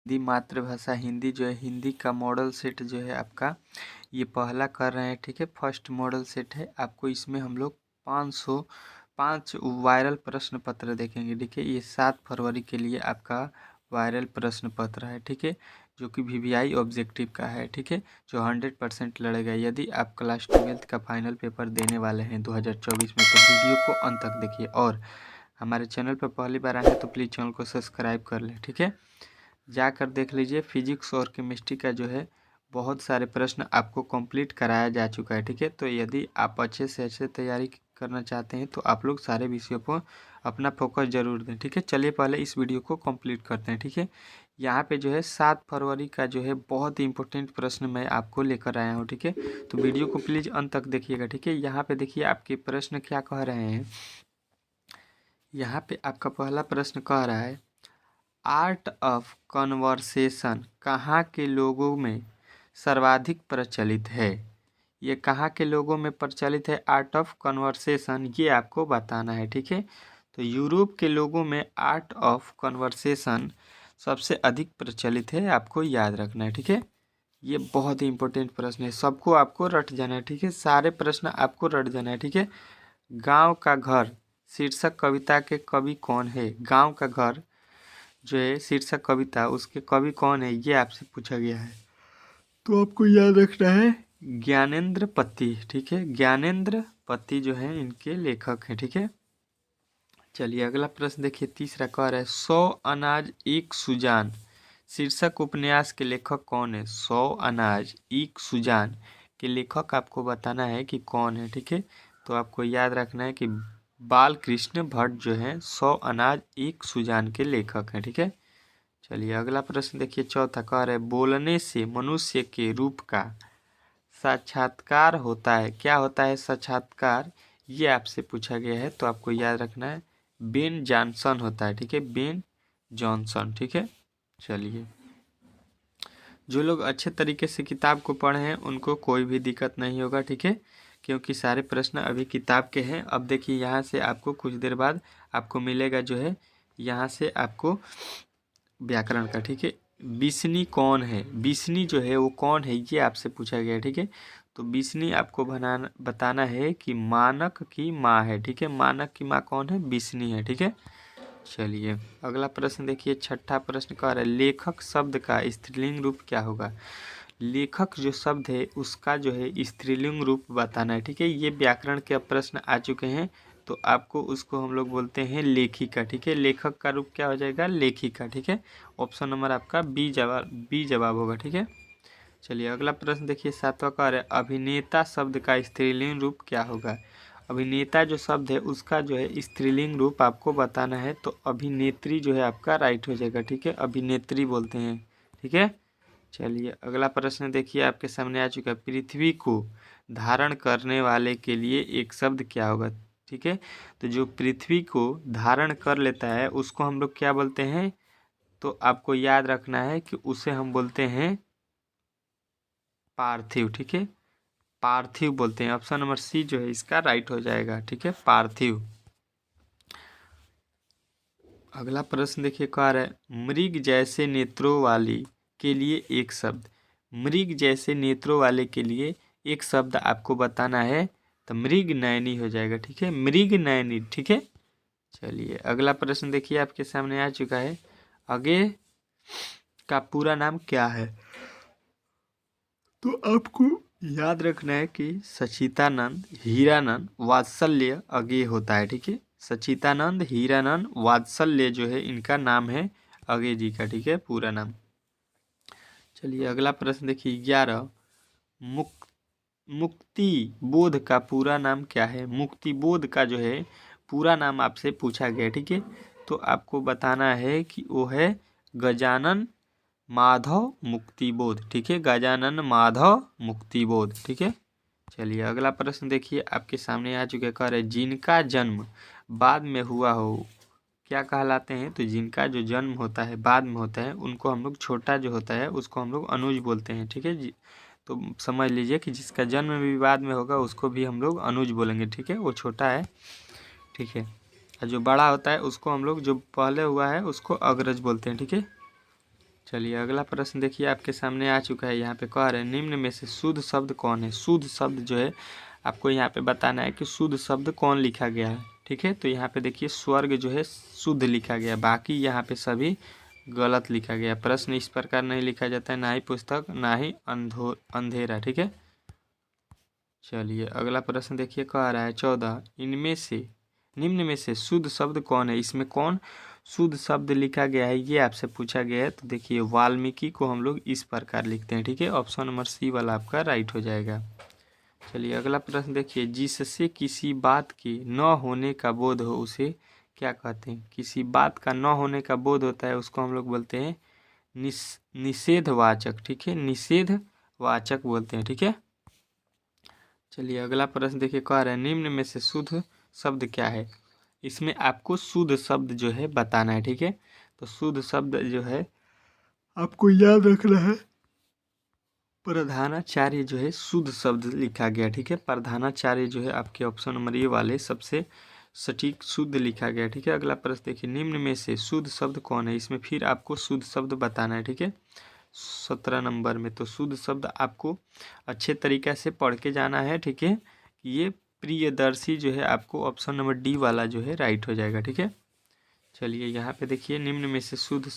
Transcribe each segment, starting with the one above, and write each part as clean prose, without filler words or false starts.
हिंदी मातृभाषा हिंदी जो है, हिंदी का मॉडल सेट जो है आपका ये पहला कर रहे हैं। ठीक है, फर्स्ट मॉडल सेट है। आपको इसमें हम लोग 505 वायरल प्रश्न पत्र देखेंगे। ठीक है, ये 7 फरवरी के लिए आपका वायरल प्रश्न पत्र है। ठीक है, जो कि VVI ऑब्जेक्टिव का है। ठीक है, जो 100% लड़ेगा। यदि आप क्लास 12th का फाइनल पेपर देने वाले हैं 2024 में, तो वीडियो को अंत तक देखिए। और हमारे चैनल पर पहली बार आए हैं तो प्लीज़ चैनल को सब्सक्राइब कर लें। ठीक है, जाकर देख लीजिए। फिजिक्स और केमिस्ट्री का जो है बहुत सारे प्रश्न आपको कंप्लीट कराया जा चुका है। ठीक है, तो यदि आप अच्छे से अच्छे तैयारी करना चाहते हैं तो आप लोग सारे विषयों पर अपना फोकस जरूर दें। ठीक है, चलिए पहले इस वीडियो को कंप्लीट करते हैं। ठीक है, यहाँ पे जो है 7 फरवरी का जो है बहुत ही इंपॉर्टेंट प्रश्न मैं आपको लेकर आया हूँ। ठीक है, तो वीडियो को प्लीज़ अंत तक देखिएगा। ठीक है, यहाँ पे देखिए आपके प्रश्न क्या कह रहे हैं। यहाँ पे आपका पहला प्रश्न कह रहा है, आर्ट ऑफ कन्वर्सेशन कहाँ के लोगों में सर्वाधिक प्रचलित है। ये कहाँ के लोगों में प्रचलित है आर्ट ऑफ कन्वर्सेशन, ये आपको बताना है। ठीक है, तो यूरोप के लोगों में आर्ट ऑफ कन्वर्सेशन सबसे अधिक प्रचलित है, आपको याद रखना है। ठीक है, ये बहुत ही इंपॉर्टेंट प्रश्न है, सबको आपको रट जाना है। ठीक है, सारे प्रश्न आपको रट जाना है। ठीक है, गांव का घर शीर्षक कविता के कवि कौन है। गांव का घर जो है शीर्षक कविता, उसके कवि कौन है, ये आपसे पूछा गया है। तो आपको याद रखना है ज्ञानेंद्र पत्ती। ठीक है, ज्ञानेंद्र पत्ती जो है इनके लेखक हैं। ठीक है, चलिए अगला प्रश्न देखिए। तीसरा कह रहा है, 100 अनाज एक सुजान शीर्षक उपन्यास के लेखक कौन है। 100 अनाज एक सुजान के लेखक आपको बताना है कि कौन है। ठीक है, तो आपको याद रखना है कि बाल कृष्ण भट्ट जो है 100 अनाज एक सुजान के लेखक हैं। ठीक है, चलिए अगला प्रश्न देखिए। चौथा कह रहे, बोलने से मनुष्य के रूप का साक्षात्कार होता है। क्या होता है साक्षात्कार, ये आपसे पूछा गया है। तो आपको याद रखना है बेन जॉनसन होता है। ठीक है, बेन जॉनसन। ठीक है, चलिए जो लोग अच्छे तरीके से किताब को पढ़े हैं उनको कोई भी दिक्कत नहीं होगा। ठीक है, क्योंकि सारे प्रश्न अभी किताब के हैं। अब देखिए यहाँ से आपको कुछ देर बाद आपको मिलेगा जो है यहाँ से आपको व्याकरण का। ठीक है, बिस्नी कौन है, बिस्नी जो है वो कौन है, ये आपसे पूछा गया है। ठीक है, तो बिस्नी आपको बताना है कि मानक की माँ है। ठीक है, मानक की माँ कौन है, बिस्नी है। ठीक है, चलिए अगला प्रश्न देखिए। छठा प्रश्न कह रहा है, लेखक शब्द का स्त्रीलिंग रूप क्या होगा। लेखक जो शब्द है उसका जो है स्त्रीलिंग रूप बताना है। ठीक है, ये व्याकरण के प्रश्न आ चुके हैं, तो आपको उसको हम लोग बोलते हैं लेखिका। ठीक है, लेखक का रूप क्या हो जाएगा, लेखिका। ठीक है, ऑप्शन नंबर आपका बी जवाब होगा। ठीक है, चलिए अगला प्रश्न देखिए। सातवां कह रहा है, अभिनेता शब्द का स्त्रीलिंग रूप क्या होगा। अभिनेता जो शब्द है उसका जो है स्त्रीलिंग रूप आपको बताना है। तो अभिनेत्री जो है आपका राइट हो जाएगा। ठीक है, अभिनेत्री बोलते हैं। ठीक है, चलिए अगला प्रश्न देखिए आपके सामने आ चुका है, पृथ्वी को धारण करने वाले के लिए एक शब्द क्या होगा। ठीक है, तो जो पृथ्वी को धारण कर लेता है उसको हम लोग क्या बोलते हैं, तो आपको याद रखना है कि उसे हम बोलते हैं पार्थिव। ठीक है, पार्थिव बोलते हैं। ऑप्शन नंबर सी जो है इसका राइट हो जाएगा। ठीक है, पार्थिव। अगला प्रश्न देखिए कह रहा है, मृग जैसे नेत्रों वाली के लिए एक शब्द। मृग जैसे नेत्रों वाले के लिए एक शब्द आपको बताना है, तो मृग नयनी हो जाएगा। ठीक है, मृग नयनी। ठीक है, चलिए अगला प्रश्न देखिए आपके सामने आ चुका है, आगे का पूरा नाम क्या है। तो आपको याद रखना है कि सचितानंद हीरानंद वात्सल्य अगेय होता है। ठीक है, सचितानंद हीरानंद वात्सल्य जो है इनका नाम है अगेय जी का। ठीक है, पूरा नाम। चलिए अगला प्रश्न देखिए। 11 मुक्ति बोध का पूरा नाम क्या है। मुक्ति बोध का जो है पूरा नाम आपसे पूछा गया। ठीक है, तो आपको बताना है कि वो है गजानन माधव मुक्तिबोध। ठीक है, गजानन माधव मुक्तिबोध। ठीक है, चलिए अगला प्रश्न देखिए आपके सामने आ चुके। कह रहे, जिनका जन्म बाद में हुआ हो क्या कहलाते हैं। तो जिनका जो जन्म होता है बाद में होता है उनको हम लोग, छोटा जो होता है उसको हम लोग अनुज बोलते हैं। ठीक है जी, तो समझ लीजिए कि जिसका जन्म भी बाद में होगा उसको भी हम लोग अनुज बोलेंगे। ठीक है, वो छोटा है। ठीक है, और जो बड़ा होता है उसको हम लोग, जो पहले हुआ है उसको अग्रज बोलते हैं। ठीक है, चलिए अगला प्रश्न देखिए आपके सामने आ चुका है। यहाँ पे कह रहे हैं निम्न में से शुद्ध शब्द कौन है। शुद्ध शब्द जो है आपको यहाँ पे बताना है कि शुद्ध शब्द कौन लिखा गया है। ठीक है, तो यहाँ पे देखिए स्वर्ग जो है शुद्ध लिखा गया, बाकी यहाँ पे सभी गलत लिखा गया। प्रश्न इस प्रकार नहीं लिखा जाता है, ना ही पुस्तक ना ही अंधेरा। ठीक है, चलिए अगला प्रश्न देखिए कह रहा है 14 इनमें से निम्न में से शुद्ध शब्द कौन है। इसमें कौन शुद्ध शब्द लिखा गया है ये आपसे पूछा गया है। तो देखिए वाल्मीकि को हम लोग इस प्रकार लिखते हैं। ठीक है, ऑप्शन नंबर सी वाला आपका राइट हो जाएगा। चलिए अगला प्रश्न देखिए जिससे किसी बात के न होने का बोध हो उसे क्या कहते हैं। किसी बात का न होने का बोध होता है उसको हम लोग बोलते हैं निषेधवाचक। ठीक है, निषेधवाचक बोलते हैं। ठीक है, चलिए अगला प्रश्न देखिए कह रहे हैं निम्न में से शुद्ध शब्द क्या है। इसमें आपको शुद्ध शब्द जो है बताना है। ठीक है, तो शुद्ध शब्द जो है आपको याद रखना है प्रधानाचार्य जो है शुद्ध शब्द लिखा गया। ठीक है, प्रधानाचार्य जो है आपके ऑप्शन नंबर ए वाले सबसे सटीक शुद्ध लिखा गया। ठीक है, अगला प्रश्न देखिए निम्न में से शुद्ध शब्द कौन है। इसमें फिर आपको शुद्ध शब्द बताना है। ठीक है, 17 नंबर में तो शुद्ध शब्द आपको अच्छे तरीक़े से पढ़ के जाना है। ठीक है, ये प्रियदर्शी जो है आपको ऑप्शन नंबर डी वाला जो है राइट हो जाएगा। ठीक है, चलिए यहाँ पे देखिए निम्न में से शुद्ध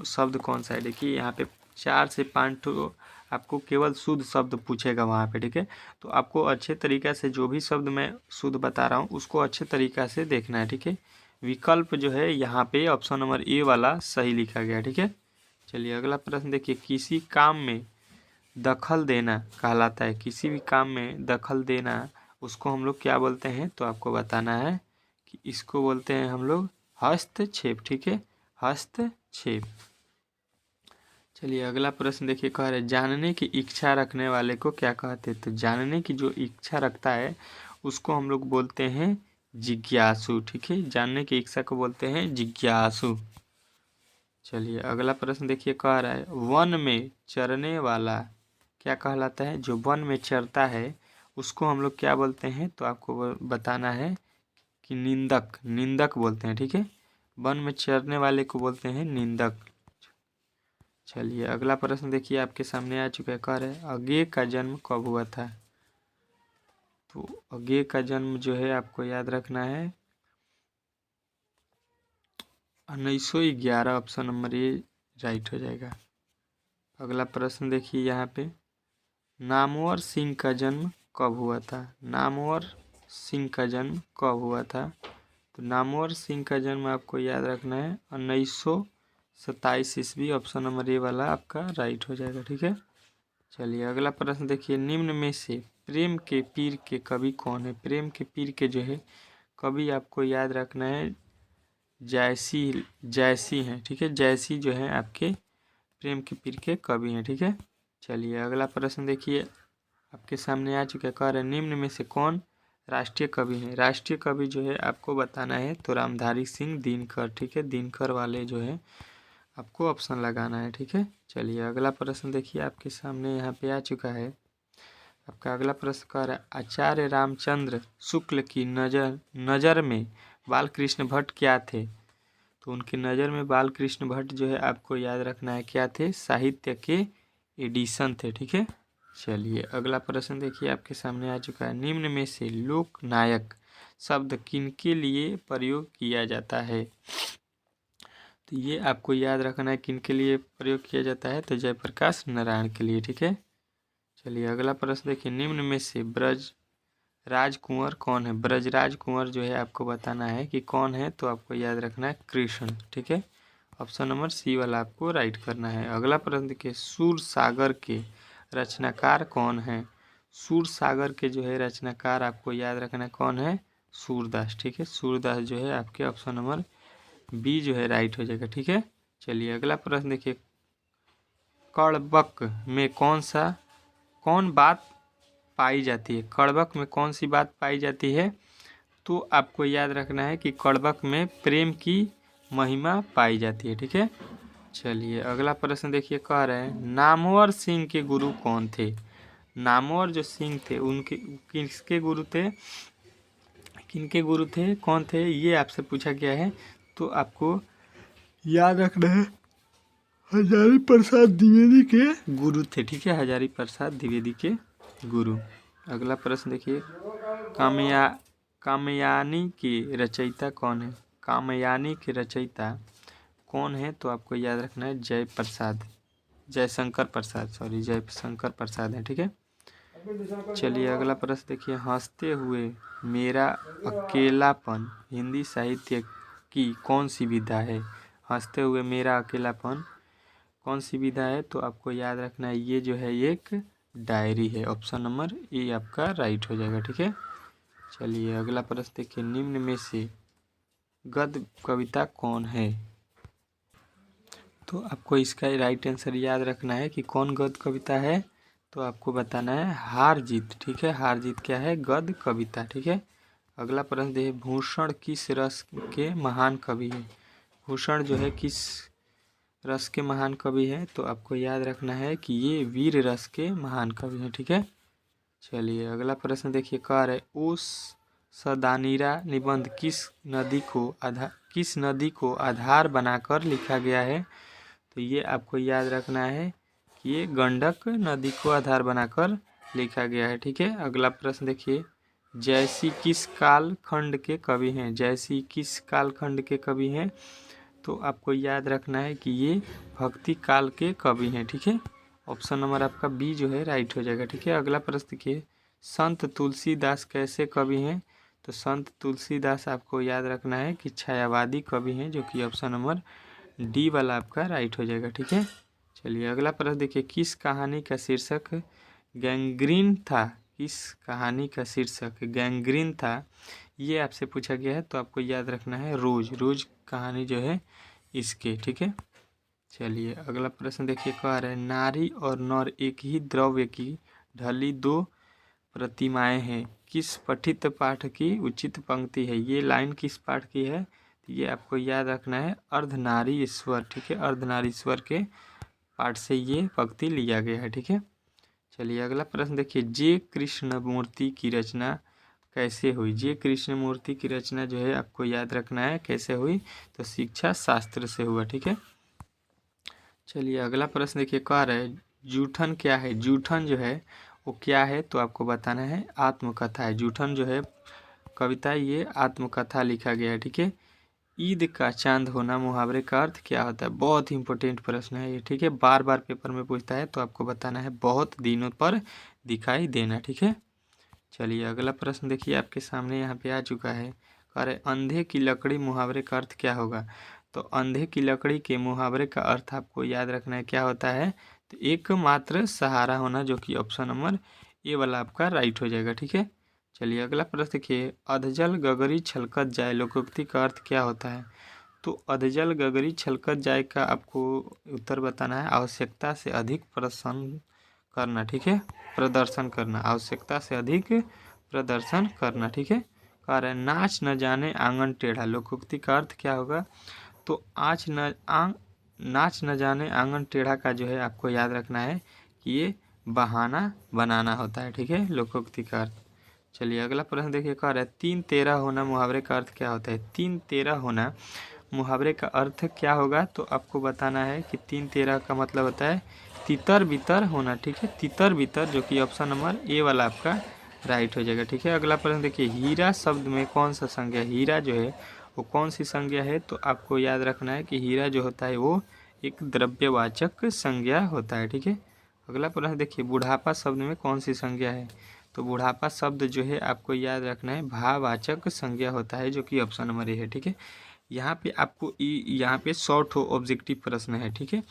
शब्द कौन सा है। देखिए यहाँ पे 4 से 5 आपको केवल शुद्ध शब्द पूछेगा वहाँ पे। ठीक है, तो आपको अच्छे तरीक़े से जो भी शब्द मैं शुद्ध बता रहा हूँ उसको अच्छे तरीक़े से देखना है। ठीक है, विकल्प जो है यहाँ पे ऑप्शन नंबर ए वाला सही लिखा गया। ठीक है, चलिए अगला प्रश्न देखिए किसी काम में दखल देना कहलाता है। किसी भी काम में दखल देना उसको हम लोग क्या बोलते हैं, तो आपको बताना है कि इसको बोलते हैं हम लोग हस्तक्षेप। ठीक है, हस्तक्षेप। चलिए अगला प्रश्न देखिए कह रहे जानने की इच्छा रखने वाले को क्या कहते हैं। तो जानने की जो इच्छा रखता है उसको हम लोग बोलते हैं जिज्ञासु। ठीक है, जानने की इच्छा को बोलते हैं जिज्ञासु। चलिए अगला प्रश्न देखिए कह रहा है वन में चरने वाला क्या कहलाता है। जो वन में चरता है उसको हम लोग क्या बोलते हैं, तो आपको बताना है कि निंदक बोलते हैं। ठीक है, वन में चरने वाले को बोलते हैं निंदक। चलिए अगला प्रश्न देखिए आपके सामने आ चुका है। कह रहे अज्ञेय का जन्म कब हुआ था। तो अज्ञेय का जन्म जो है आपको याद रखना है 1911 ऑप्शन नंबर ए राइट हो जाएगा। अगला प्रश्न देखिए यहाँ पे नामवर सिंह का जन्म कब हुआ था। नामवर सिंह का जन्म कब हुआ था। तो नामवर सिंह का जन्म आपको याद रखना है 1927 ईस्वी ऑप्शन नंबर ए वाला आपका राइट हो जाएगा। ठीक है, चलिए अगला प्रश्न देखिए निम्न में से प्रेम के पीर के कवि कौन है। प्रेम के पीर के जो है कवि आपको याद रखना है जयसी हैं। ठीक है, जयसी जो है आपके प्रेम के पीर के कवि हैं। ठीक है, चलिए अगला प्रश्न देखिए आपके सामने आ चुका है। कह रहे निम्न में से कौन राष्ट्रीय कवि हैं। राष्ट्रीय कवि जो है आपको बताना है तो रामधारी सिंह दिनकर। ठीक है, दिनकर वाले जो है आपको ऑप्शन लगाना है। ठीक है, चलिए अगला प्रश्न देखिए आपके सामने यहाँ पे आ चुका है। आपका अगला प्रश्न कह रहा है आचार्य रामचंद्र शुक्ल की नज़र में बालकृष्ण भट्ट क्या थे। तो उनकी नज़र में बालकृष्ण भट्ट जो है आपको याद रखना है क्या थे, साहित्य के एडिशन थे। ठीक है, चलिए अगला प्रश्न देखिए आपके सामने आ चुका है। निम्न में से लोक नायक शब्द किनके लिए प्रयोग किया जाता है। तो ये आपको याद रखना है किनके लिए प्रयोग किया जाता है, तो जयप्रकाश नारायण के लिए। ठीक है, चलिए अगला प्रश्न देखिए निम्न में से ब्रज राजकुंवर कौन है। ब्रजराज कुंवर जो है आपको बताना है कि कौन है, तो आपको याद रखना है कृष्ण। ठीक है, ऑप्शन नंबर सी वाला आपको राइट करना है। अगला प्रश्न देखिए सूर सागर के रचनाकार कौन है। सूर सागर के जो है रचनाकार आपको याद रखना कौन है, सूरदास। ठीक है, सूरदास जो है आपके ऑप्शन नंबर बी जो है राइट हो जाएगा। ठीक है, चलिए अगला प्रश्न देखिए कड़बक में कौन बात पाई जाती है। कड़बक में कौन सी बात पाई जाती है, तो आपको याद रखना है कि कड़बक में प्रेम की महिमा पाई जाती है। ठीक है, चलिए अगला प्रश्न देखिए कह रहे हैं नामवर सिंह के गुरु कौन थे। नामवर जो सिंह थे उनके किसके गुरु थे, किनके गुरु थे, कौन थे, ये आपसे पूछा गया है। तो आपको याद रखना है हजारी प्रसाद द्विवेदी के गुरु थे। ठीक है, हजारी प्रसाद द्विवेदी के गुरु। अगला प्रश्न देखिए, कामयानी की रचयिता कौन है? कामयानी के रचयिता कौन है? तो आपको याद रखना है जयशंकर प्रसाद है। ठीक है, चलिए अगला प्रश्न देखिए, हंसते हुए मेरा अकेलापन हिंदी साहित्य की कौन सी विधा है? हंसते हुए मेरा अकेलापन कौन सी विधा है? तो आपको याद रखना है ये जो है एक डायरी है। ऑप्शन नंबर ए आपका राइट हो जाएगा। ठीक है, चलिए अगला प्रश्न देखिए, निम्न में से गद्य कविता कौन है? तो आपको इसका राइट आंसर याद रखना है कि कौन गद्य कविता है। तो आपको बताना है हार जीत। ठीक है, हार जीत क्या है? गद्य कविता। ठीक है, अगला प्रश्न देखिए, भूषण किस रस के महान कवि है? भूषण जो है किस रस के महान कवि है? तो आपको याद रखना है कि ये वीर रस के महान कवि हैं। ठीक है, चलिए अगला प्रश्न देखिए, कह रहे ओस सदानीरा निबंध किस नदी को आधार बनाकर लिखा गया है? तो ये आपको याद रखना है कि ये गंडक नदी को आधार बनाकर लिखा गया है। ठीक है, अगला प्रश्न देखिए, जयसी किस कालखंड के कवि हैं? जयसी किस कालखंड के कवि हैं? तो आपको याद रखना है कि ये भक्ति काल के कवि हैं। ठीक है, ऑप्शन नंबर आपका बी जो है राइट हो जाएगा। ठीक है, अगला प्रश्न देखिए, संत तुलसीदास कैसे कवि हैं? तो संत तुलसीदास आपको याद रखना है कि छायावादी कवि हैं, जो कि ऑप्शन नंबर डी वाला आपका राइट हो जाएगा। ठीक है, चलिए अगला प्रश्न देखिए, किस कहानी का शीर्षक गैंग्रीन था? किस कहानी का शीर्षक गैंग्रीन था, ये आपसे पूछा गया है। तो आपको याद रखना है रोज कहानी जो है इसके। ठीक है, चलिए अगला प्रश्न देखिए, कह रहे हैं नारी और नर एक ही द्रव्य की ढली दो प्रतिमाएं हैं, किस पठित पाठ की उचित पंक्ति है? ये लाइन किस पाठ की है? तो ये आपको याद रखना है अर्धनारीश्वर। ठीक है, अर्धनारीश्वर के पाठ से ये पंक्ति लिया गया है। ठीक है, चलिए अगला प्रश्न देखिए, जे कृष्णमूर्ति की रचना कैसे हुई? जे कृष्णमूर्ति की रचना जो है आपको याद रखना है कैसे हुई? तो शिक्षा शास्त्र से हुआ। ठीक है, चलिए अगला प्रश्न देखिए, कह रहे हैं जूठन क्या है? जूठन जो है वो क्या है? तो आपको बताना है आत्मकथा है। जूठन जो है कविता, ये आत्मकथा लिखा गया है। ठीक है, ईद का चांद होना मुहावरे का अर्थ क्या होता है? बहुत ही इंपॉर्टेंट प्रश्न है ये। ठीक है, बार बार पेपर में पूछता है, तो आपको बताना है बहुत दिनों पर दिखाई देना। ठीक है, चलिए अगला प्रश्न देखिए, आपके सामने यहाँ पे आ चुका है, कह रहे अंधे की लकड़ी मुहावरे का अर्थ क्या होगा? तो अंधे की लकड़ी के मुहावरे का अर्थ आपको याद रखना है क्या होता है? तो एकमात्र सहारा होना, जो कि ऑप्शन नंबर ए वाला आपका राइट हो जाएगा। ठीक है, चलिए अगला प्रश्न देखिए, अधजल गगरी छलकत जाए लोकोक्ति का अर्थ क्या होता है? तो अधजल गगरी छलकत जाए का आपको उत्तर बताना है आवश्यकता से अधिक प्रदर्शन करना। ठीक है, प्रदर्शन करना, आवश्यकता से अधिक प्रदर्शन करना। ठीक है, कह रहे नाच न जाने आंगन टेढ़ा लोकोक्ति का अर्थ क्या होगा? तो नाच न जाने आंगन टेढ़ा का जो है आपको याद रखना है कि ये बहाना बनाना होता है। ठीक है, लोकोक्ति का अर्थ। चलिए अगला प्रश्न देखिए, कह रहा है 3-13 होना मुहावरे का अर्थ क्या होता है? 3-13 होना मुहावरे का अर्थ क्या होगा? तो आपको बताना है कि 3-13 का मतलब होता है तितर बितर होना। ठीक है, तितर बितर, जो कि ऑप्शन नंबर ए वाला आपका राइट हो जाएगा। ठीक है, अगला प्रश्न देखिए, हीरा शब्द में कौन सा संज्ञा? हीरा जो है वो कौन सी संज्ञा है? तो आपको याद रखना है कि हीरा जो होता है वो एक द्रव्यवाचक संज्ञा होता है। ठीक है, अगला प्रश्न देखिए, बुढ़ापा शब्द में कौन सी संज्ञा है? तो बुढ़ापा शब्द जो है आपको याद रखना है भाववाचक संज्ञा होता है, जो कि ऑप्शन नंबर ए है। ठीक है, यहाँ पे आपको यहाँ पे 100 ठो ऑब्जेक्टिव प्रश्न है। ठीक है,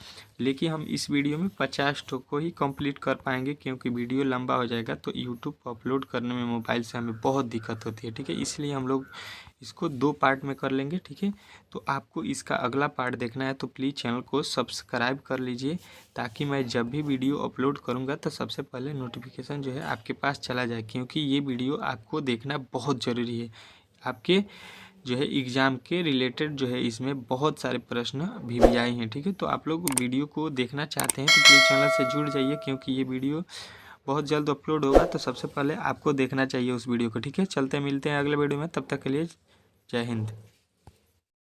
लेकिन हम इस वीडियो में 50 ठो को ही कंप्लीट कर पाएंगे, क्योंकि वीडियो लंबा हो जाएगा तो यूट्यूब पर अपलोड करने में मोबाइल से हमें बहुत दिक्कत होती है। ठीक है, इसलिए हम लोग इसको 2 पार्ट में कर लेंगे। ठीक है, तो आपको इसका अगला पार्ट देखना है तो प्लीज़ चैनल को सब्सक्राइब कर लीजिए, ताकि मैं जब भी वीडियो अपलोड करूँगा तो सबसे पहले नोटिफिकेशन जो है आपके पास चला जाए, क्योंकि ये वीडियो आपको देखना बहुत ज़रूरी है। आपके जो है एग्ज़ाम के रिलेटेड जो है इसमें बहुत सारे प्रश्न भी आए हैं। ठीक है, तो आप लोग वीडियो को देखना चाहते हैं तो प्लीज़ चैनल से जुड़ जाइए, क्योंकि ये वीडियो बहुत जल्द अपलोड होगा, तो सबसे पहले आपको देखना चाहिए उस वीडियो को। ठीक है, चलते मिलते हैं अगले वीडियो में, तब तक के लिए जय हिंद।